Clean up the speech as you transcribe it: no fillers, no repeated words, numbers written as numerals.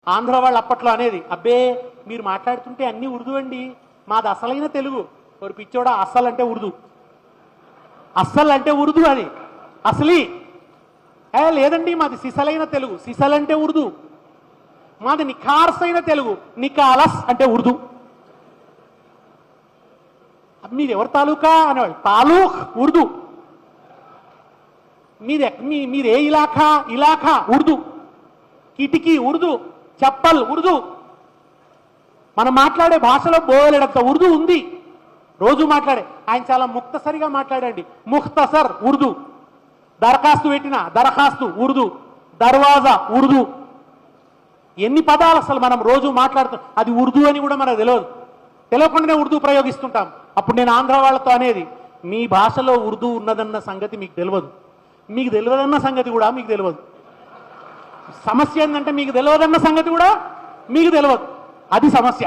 ఆంధ్ర వాళ్ళు అప్పట్లో అనేది, అబ్బే మీరు మాట్లాడుతుంటే అన్ని ఉర్దూ అండి, మాది అసలైన తెలుగు. ఒక పిచ్చోడా, అస్సలు అంటే ఉర్దూ, అస్సలు అంటే ఉర్దూ, అది అసలీ. లేదండి మాది సిసలైన తెలుగు, సిసల్ అంటే ఉర్దూ. మాది నిఖార్సైన తెలుగు, నికాలస్ అంటే ఉర్దూ. మీది ఎవరి తాలూకా అనేవాళ్ళు, తాలూక్ ఉర్దూ. మీది ఏ ఇలాఖా, ఇలాఖా ఉర్దూ. కిటికీ ఉర్దూ, చెప్పల్ ఉర్దూ. మనం మాట్లాడే భాషలో బోలెడంత ఉర్దూ ఉంది. రోజు మాట్లాడే ఆయన చాలా ముక్తసరిగా మాట్లాడండి, ముఖ్తసర్ ఉర్దూ. దరఖాస్తు పెట్టిన దరఖాస్తు ఉర్దూ, దర్వాజా ఉర్దూ. ఎన్ని పదాలు అసలు మనం రోజు మాట్లాడుతాం, అది ఉర్దూ అని కూడా మనకు తెలియదు. తెలియకుండానే ఉర్దూ ప్రయోగిస్తుంటాం. అప్పుడు నేను ఆంధ్ర వాళ్ళతో అనేది, మీ భాషలో ఉర్దూ ఉన్నదన్న సంగతి మీకు తెలియదు, మీకు తెలియదన్న సంగతి కూడా మీకు తెలియదు. సమస్య ఏంటంటే మీకు తెలియదన్న సంగతి కూడా మీకు తెలియదు, అది సమస్య.